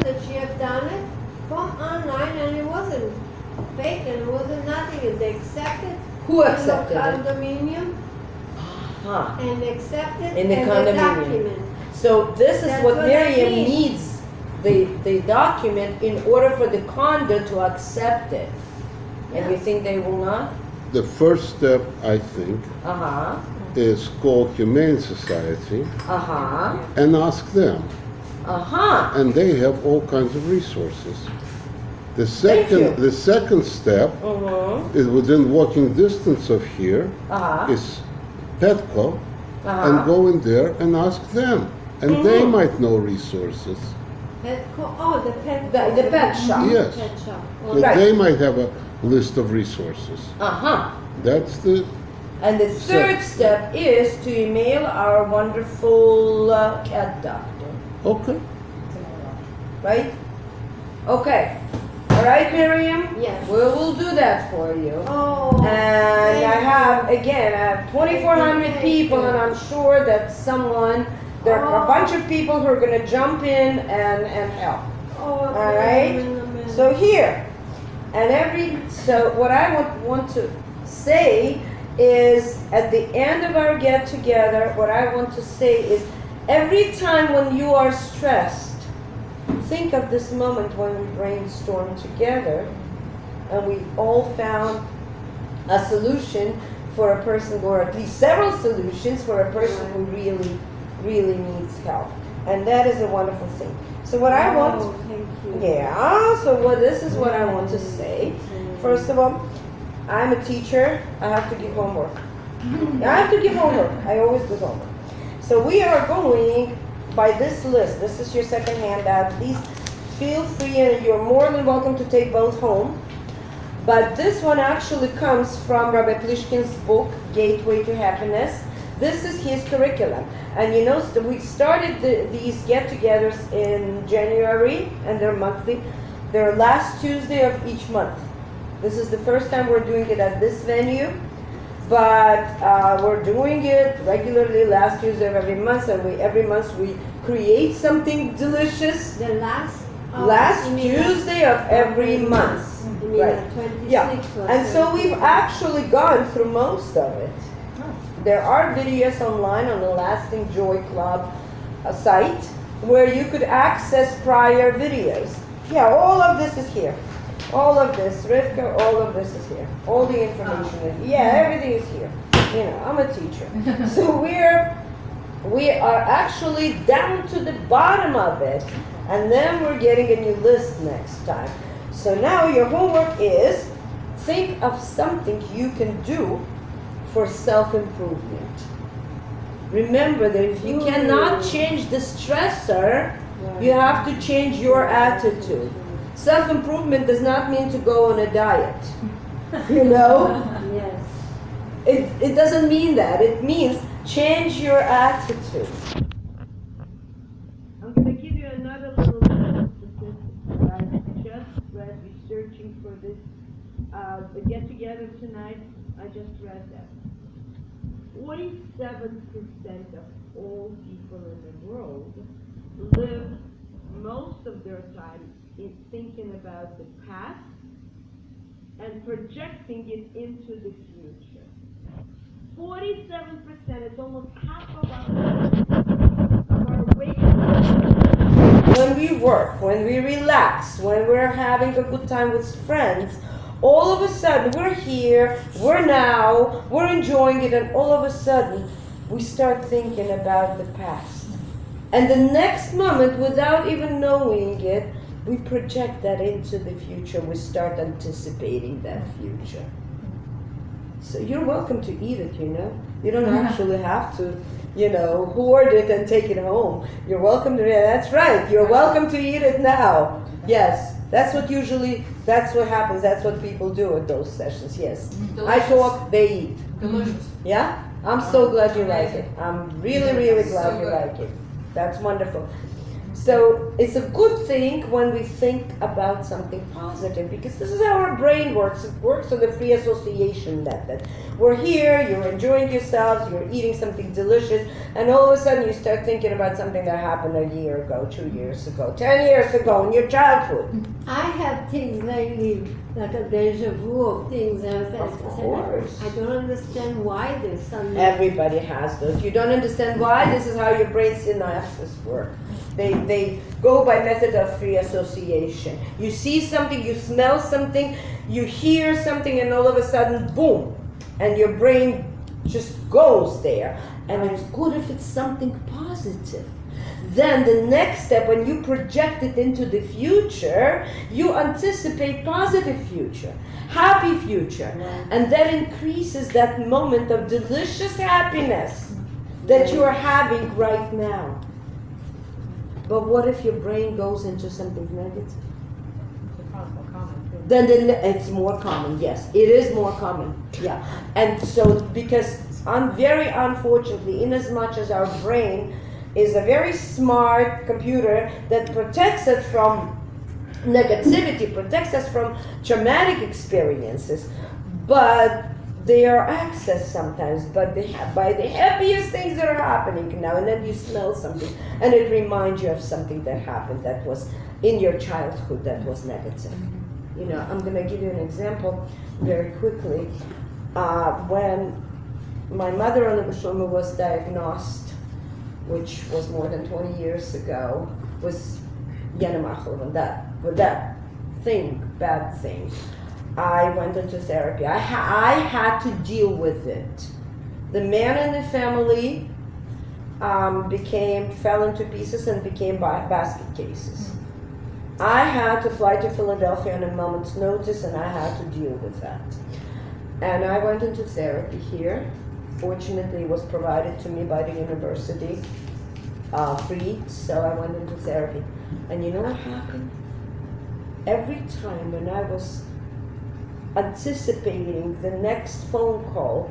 that she had done it from online, and it wasn't fake, and it wasn't nothing, and they accepted. Who accepted in the it? condominium, Huh. and accepted In the and condominium. document. So this is That's what what that Miriam means. needs, the document, in order for the condo to accept it. And you Yeah. think they will not? The first step, I think, Uh-huh, is call Humane Society uh-huh, and ask them. uh-huh. And they have all kinds of resources. The Thank you. second step Mm-hmm, is within walking distance of here uh-huh, is Petco, and uh-huh. go in there and ask them. And they Mhm. might know resources. The pet. The pet shop. Yes. Pet shop. So Right. they might have a list of resources. Uh-huh. That's the, And the third step is to email our wonderful cat doctor, okay. right? Okay. All right, Miriam? Yes. We will do that for you. Oh. And I thank have, you. again, I have 2,400 Thank people, you. and I'm sure that there are a bunch of people who are going to jump in and help. Oh, All right? So here, so what I want to say is, at the end of our get together, what I want to say is, every time when you are stressed, think of this moment when we brainstormed together and we all found a solution for a person, or at least several solutions for a person who really, really needs help. And that is a wonderful thing. So what I want, Oh, thank you. yeah, so this is what I want to say. First of all, I'm a teacher, I have to give homework. I have to give homework, I always give homework. So we are going by this list. This is your second handout. Please feel free, and you're more than welcome to take both home. But this one actually comes from Rabbi Plishkin's book, Gateway to Happiness. This is his curriculum. And you know, we started these get-togethers in January, and they're monthly. They're last Tuesday of each month. This is the first time we're doing it at this venue, but we're doing it regularly last Tuesday of every month, and every month we create something delicious. The last. Last Tuesday of every month. You mean Right. the 26th Yeah, or and so we've 25th? actually gone through most of it. There are videos online on the Lasting Joy Club site where you could access prior videos. Yeah, all of this is here. All of this, Rivka, all of this is here. All the information is, yeah, everything is here. You know, I'm a teacher. So we are actually down to the bottom of it, and then we're getting a new list next time. So now your homework is, think of something you can do for self-improvement. Remember that if you cannot change the stressor, you have to change your attitude. Self-improvement does not mean to go on a diet. You know? Yes. It doesn't mean that. It means change your attitude. I'm going to give you another little statistic that I just read researching for this the get together tonight. I just read that 47% of all people in the world live most of their time in thinking about the past and projecting it into the future. 47%, it's almost half of our waking. When we work, when we relax, when we're having a good time with friends, all of a sudden we're here, we're now, we're enjoying it, and all of a sudden we start thinking about the past. And the next moment, without even knowing it, we project that into the future. We start anticipating that future. So you're welcome to eat it, you know. You don't actually have to, hoard it and take it home. You're welcome to, that's right, you're welcome to eat it now. Yes, that's what happens, that's what people do at those sessions, yes. I talk, they eat. Delicious. Yeah? I'm so glad you like it. Amazing. I'm really, really glad So you good. like it. That's wonderful. So it's a good thing when we think about something positive, because this is how our brain works. It works on the free association method. We're here, you're enjoying yourselves, you're eating something delicious, and all of a sudden you start thinking about something that happened a year ago, 2 years ago, 10 years ago in your childhood. I have things lately, like a deja vu of things. And Of course. I don't understand why there's some. Everybody has those. You don't understand why? This is how your brain synapses work. They go by method of free association. You see something, you smell something, you hear something, and all of a sudden, boom, and your brain just goes there. And it's good if it's something positive. Then the next step, when you project it into the future, you anticipate positive future, happy future. And that increases that moment of delicious happiness that you are having right now. But what if your brain goes into something negative? Then it's more common, yes. It is more common, yeah. And so, because very unfortunately, in as much as our brain is a very smart computer that protects us from negativity, protects us from traumatic experiences, but they are accessed sometimes by the happiest things that are happening now. And then you smell something and it reminds you of something that happened that was in your childhood that was negative. You know, I'm going to give you an example very quickly. When my mother on the was diagnosed, which was more than 20 years ago, was Yenemachel, with that thing, bad thing. I went into therapy. I had to deal with it. The man in the family fell into pieces and became basket cases. I had to fly to Philadelphia on a moment's notice, and I had to deal with that. And I went into therapy here. Fortunately, it was provided to me by the university, free, so I went into therapy. And you know what happened? Every time when I was anticipating the next phone call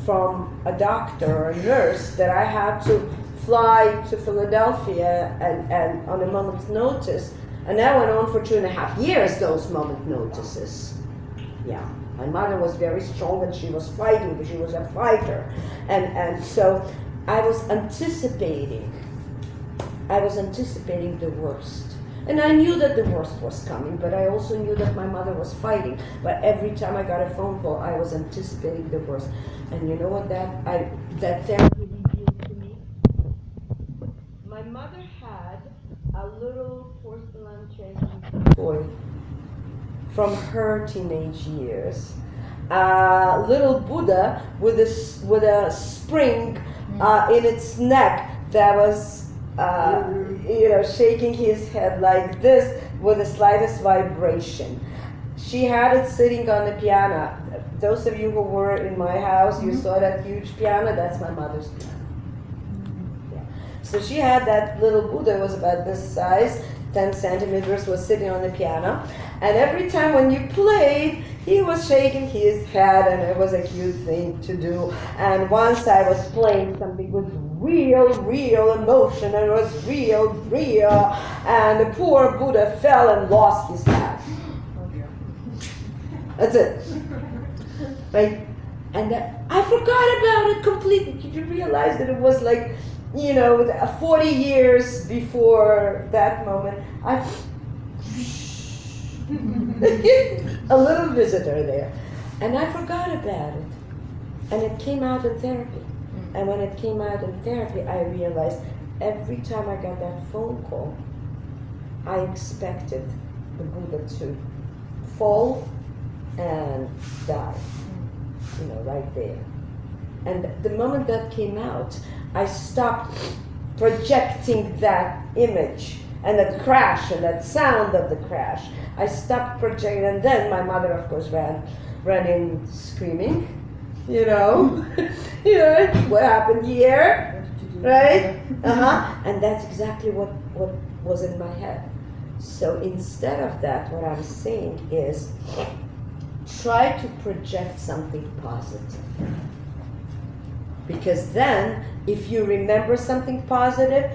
from a doctor or a nurse that I had to fly to Philadelphia and on a moment's notice, and that went on for 2.5 years, those moment notices. Yeah. My mother was very strong and she was fighting, but she was a fighter. And so I was anticipating the worst. And I knew that the worst was coming, but I also knew that my mother was fighting. But every time I got a phone call, I was anticipating the worst. And you know what that therapy revealed to me? My mother had a little porcelain changing toy from her teenage years. A little Buddha with a spring in its neck that was shaking his head like this with the slightest vibration. She had it sitting on the piano. Those of you who were in my house, you saw that huge piano. That's my mother's piano. Yeah. So she had that little Buddha, was about this size, 10 centimeters, was sitting on the piano. And every time when you played, he was shaking his head, and it was a cute thing to do. And once I was playing something with real emotion, and it was real, and the poor Buddha fell and lost his head. That's it. Right? And I forgot about it completely. Did you realize that it was like, 40 years before that moment? A little visitor there. And I forgot about it. And it came out in therapy. And when it came out in therapy, I realized every time I got that phone call, I expected the Buddha to fall and die, right there. And the moment that came out, I stopped projecting that image and that crash and that sound of the crash. I stopped projecting, and then my mother, of course, ran in screaming, what happened here, right? And that's exactly what was in my head. So instead of that, what I'm saying is, try to project something positive. Because then, if you remember something positive,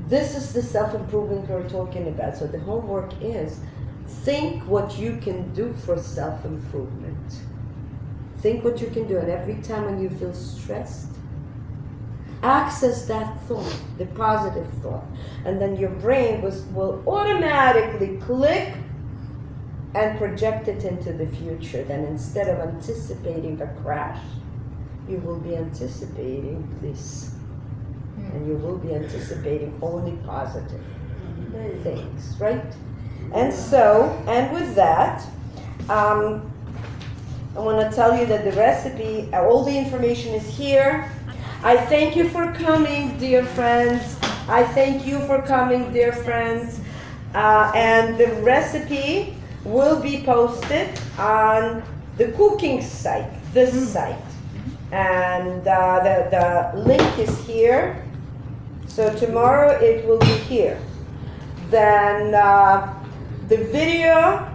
This is the self-improvement we're talking about. So the homework is think what you can do for self-improvement. Think what you can do, and every time when you feel stressed, access that thought, the positive thought, and then your brain will automatically click and project it into the future. Then instead of anticipating a crash, you will be anticipating this, and you will be anticipating only positive things, right? And so, and with that, I want to tell you that the recipe, all the information is here. I thank you for coming, dear friends. I thank you for coming, dear friends. And the recipe will be posted on the cooking site, this site. And the link is here. So tomorrow it will be here. Then the video,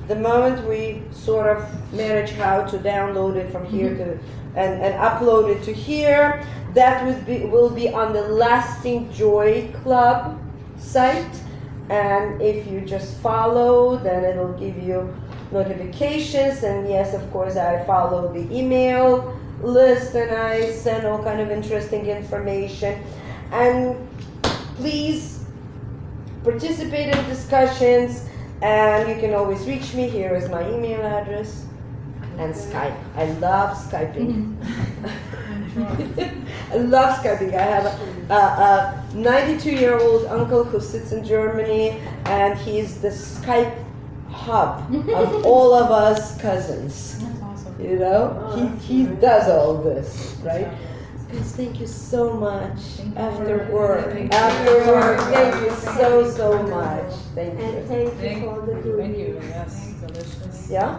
the moment we sort of manage how to download it from here to and upload it to here, that will be on the Lasting Joy Club site. And if you just follow, then it'll give you notifications. And yes, of course, I follow the email list and I send all kind of interesting information. And please participate in discussions, and you can always reach me. Here is my email address and Skype. I love Skyping. I love Skyping. I have a 92-year-old uncle who sits in Germany, and he's the Skype hub of all of us cousins. That's awesome. You know, he does all this, right? Guys, thank you so much. After work, thank you so much. Thank you. And thank you for the good Thank you, news. yes, delicious. Yeah.